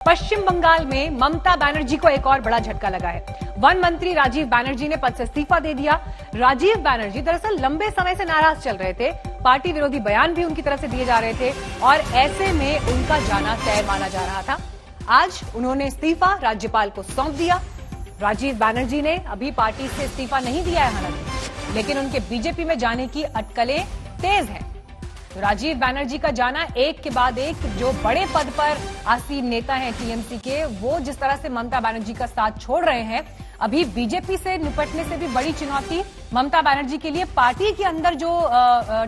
पश्चिम बंगाल में ममता बनर्जी को एक और बड़ा झटका लगा है। वन मंत्री राजीव बनर्जी ने पद से इस्तीफा दे दिया। राजीव बनर्जी दरअसल लंबे समय से नाराज चल रहे थे, पार्टी विरोधी बयान भी उनकी तरफ से दिए जा रहे थे और ऐसे में उनका जाना तय माना जा रहा था। आज उन्होंने इस्तीफा राज्यपाल को सौंप दिया। राजीव बनर्जी ने अभी पार्टी से इस्तीफा नहीं दिया है हालांकि, लेकिन उनके बीजेपी में जाने की अटकलें तेज हैं। तो राजीव बनर्जी का जाना एक के बाद एक जो बड़े पद पर आसीन नेता हैं टीएमसी के, वो जिस तरह से ममता बनर्जी का साथ छोड़ रहे हैं, अभी बीजेपी से निपटने से भी बड़ी चुनौती ममता बनर्जी के लिए पार्टी के अंदर जो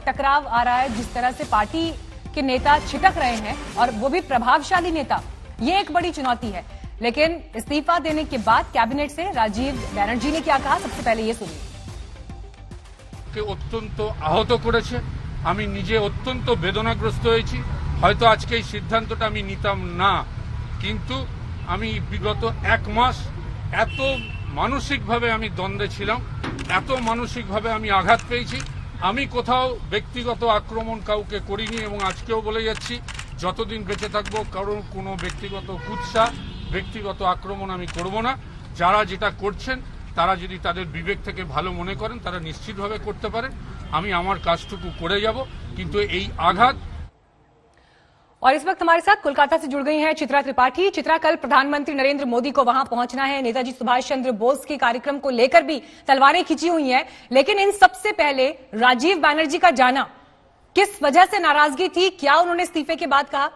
टकराव आ रहा है, जिस तरह से पार्टी के नेता छिटक रहे हैं और वो भी प्रभावशाली नेता, ये एक बड़ी चुनौती है। लेकिन इस्तीफा देने के बाद कैबिनेट से राजीव बनर्जी ने क्या कहा, सबसे पहले ये सुनिए। অত্যন্ত আহত করেছে, আমি নিজে অত্যন্ত বেদনাগ্রস্ত হয়েছি। হয়তো আজকে এই সিদ্ধান্তটা আমি নিতাম না, কিন্তু আমি বিগত এক মাস এত মানসিকভাবে আমি দ্বন্দ্বে ছিলাম, এত মানসিকভাবে আমি আঘাত পেয়েছি। আমি কোথাও ব্যক্তিগত আক্রমণ কাউকে করিনি এবং আজকেও বলে যাচ্ছি, যতদিন বেঁচে থাকবো কারণ কোনো ব্যক্তিগত কুৎসা, ব্যক্তিগত আক্রমণ আমি করব না। যারা যেটা করছেন তারা যদি তাদের বিবেক থেকে ভালো মনে করেন তারা নিশ্চিতভাবে করতে পারেন। আমি আমার কাজটুকু করে যাব, কিন্তু এই আঘাত। और इस वक्त हमारे साथ कोलकाता से जुड़ गई हैं चित्रा त्रिपाठी। चित्रा, कल प्रधानमंत्री नरेंद्र मोदी को वहां पहुंचना है, नेताजी सुभाष चंद्र बोस के कार्यक्रम को लेकर भी तलवारें खींची हुई हैं, लेकिन इन सबसे पहले राजीव बनर्जी का जाना किस वजह से नाराजगी थी, क्या उन्होंने इस्तीफे के बाद कहा?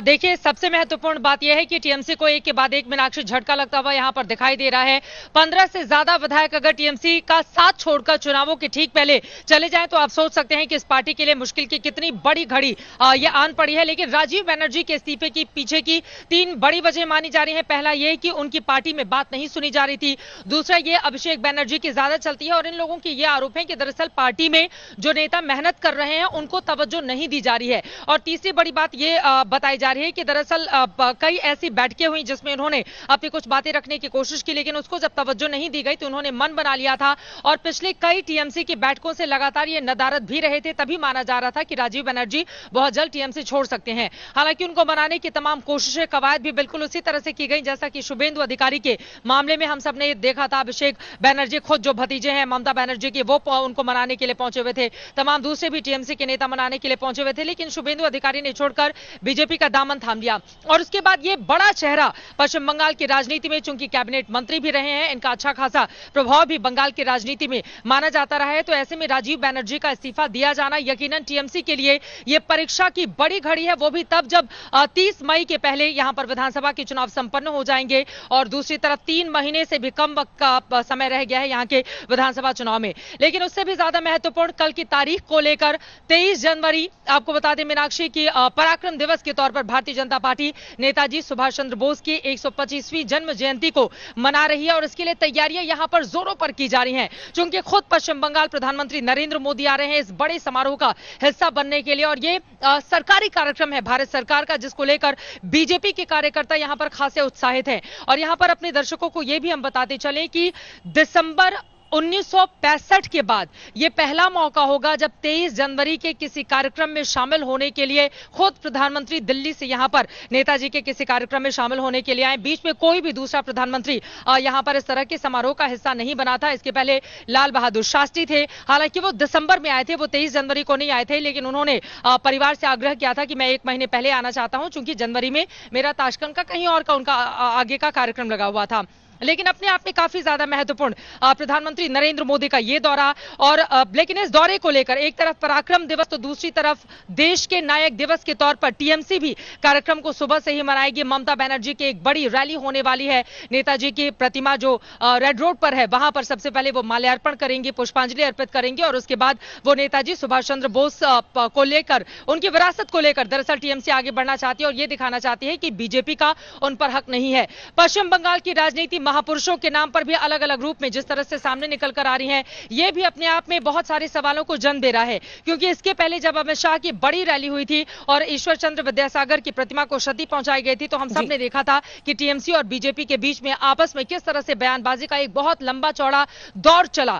देखिए, सबसे महत्वपूर्ण बात यह है कि टीएमसी को एक के बाद एक मीनाक्षी झटका लगता हुआ यहां पर दिखाई दे रहा है। 15 से ज्यादा विधायक अगर टीएमसी का साथ छोड़कर चुनावों के ठीक पहले चले जाएं तो आप सोच सकते हैं कि इस पार्टी के लिए मुश्किल की कितनी बड़ी घड़ी ये आन पड़ी है। लेकिन राजीव बनर्जी के इस्तीफे की पीछे की 3 बड़ी वजह मानी जा रही है। पहला यह कि उनकी पार्टी में बात नहीं सुनी जा रही थी। दूसरा, ये अभिषेक बनर्जी की ज्यादा चलती है और इन लोगों की ये आरोप है कि दरअसल पार्टी में जो नेता मेहनत कर रहे हैं उनको तवज्जो नहीं दी जा रही है। और तीसरी बड़ी बात ये बताई जा रही है कि दरअसल कई ऐसी बैठकें हुई जिसमें उन्होंने अपनी कुछ बातें रखने की कोशिश की, लेकिन उसको जब तवज्जो नहीं दी गई तो उन्होंने मन बना लिया था। और पिछले कई टीएमसी की बैठकों से लगातार ये नदारद भी रहे थे, तभी माना जा रहा था कि राजीव बनर्जी बहुत जल्द टीएमसी छोड़ सकते हैं। हालांकि उनको मनाने की तमाम कोशिशें, कवायद भी बिल्कुल उसी तरह से की गई जैसा कि शुभेंदु अधिकारी के मामले में हम सब ने देखा था। अभिषेक बनर्जी खुद जो भतीजे हैं ममता बनर्जी के, वो उनको मनाने के लिए पहुंचे हुए थे। तमाम दूसरे भी टीएमसी के नेता मनाने के लिए पहुंचे हुए थे, लेकिन शुभेंदु अधिकारी ने छोड़कर बीजेपी का दामन थाम लिया। और उसके बाद ये बड़ा चेहरा पश्चिम बंगाल की राजनीति में, चूंकि कैबिनेट मंत्री भी रहे हैं, इनका अच्छा खासा प्रभाव भी बंगाल की राजनीति में माना जाता रहा है। तो ऐसे में राजीव बनर्जी का इस्तीफा दिया जाना यकीनन टीएमसी के लिए ये परीक्षा की बड़ी घड़ी है, वो भी तब जब 30 मई के पहले यहां पर विधानसभा के चुनाव संपन्न हो जाएंगे और दूसरी तरफ 3 महीने से भी कम वक्त का समय रह गया है यहां के विधानसभा चुनाव में। लेकिन उससे भी ज्यादा महत्वपूर्ण कल की तारीख को लेकर 23 जनवरी, आपको बता दें मीनाक्षी की पराक्रम दिवस के तौर पर भारतीय जनता पार्टी नेताजी सुभाष चंद्र बोस की 125वीं जन्म जयंती को मना रही है और इसके लिए तैयारियां यहां पर जोरों पर की जा रही हैं। चूंकि खुद पश्चिम बंगाल प्रधानमंत्री नरेंद्र मोदी आ रहे हैं इस बड़े समारोह का हिस्सा बनने के लिए, और ये सरकारी कार्यक्रम है भारत सरकार का, जिसको लेकर बीजेपी के कार्यकर्ता यहां पर खासे उत्साहित हैं। और यहां पर अपने दर्शकों को यह भी हम बताते चलें कि दिसंबर 1965 के बाद यह पहला मौका होगा जब 23 जनवरी के किसी कार्यक्रम में शामिल होने के लिए खुद प्रधानमंत्री दिल्ली से यहां पर नेताजी के किसी कार्यक्रम में शामिल होने के लिए आए। बीच में कोई भी दूसरा प्रधानमंत्री यहां पर इस तरह के समारोह का हिस्सा नहीं बना था। इसके पहले लाल बहादुर शास्त्री थे, हालांकि वो दिसंबर में आए थे, वो 23 जनवरी को नहीं आए थे, लेकिन उन्होंने परिवार से आग्रह किया था कि मैं 1 महीने पहले आना चाहता हूं, चूंकि जनवरी में मेरा ताशकंद का कहीं और का उनका आगे का कार्यक्रम लगा हुआ था। लेकिन अपने आप में काफी ज्यादा महत्वपूर्ण प्रधानमंत्री नरेंद्र मोदी का ये दौरा, और लेकिन इस दौरे को लेकर एक तरफ पराक्रम दिवस तो दूसरी तरफ देश के नायक दिवस के तौर पर टीएमसी भी कार्यक्रम को सुबह से ही मनाएगी। ममता बनर्जी की एक बड़ी रैली होने वाली है। नेताजी की प्रतिमा जो रेड रोड पर है वहां पर सबसे पहले वो माल्यार्पण करेंगे, पुष्पांजलि अर्पित करेंगे और उसके बाद वो नेताजी सुभाष चंद्र बोस को लेकर, उनकी विरासत को लेकर दरअसल टीएमसी आगे बढ़ना चाहती है और ये दिखाना चाहती है कि बीजेपी का उन पर हक नहीं है। पश्चिम बंगाल की राजनीति महापुरुषों के नाम पर भी अलग अलग रूप में जिस तरह से सामने निकल कर आ रही हैं, ये भी अपने आप में बहुत सारे सवालों को जन्म दे रहा है। क्योंकि इसके पहले जब अमित शाह की बड़ी रैली हुई थी और ईश्वर चंद्र विद्यासागर की प्रतिमा को क्षति पहुंचाई गई थी, तो हम सब ने देखा था कि टीएमसी और बीजेपी के बीच में आपस में किस तरह से बयानबाजी का एक बहुत लंबा चौड़ा दौर चला।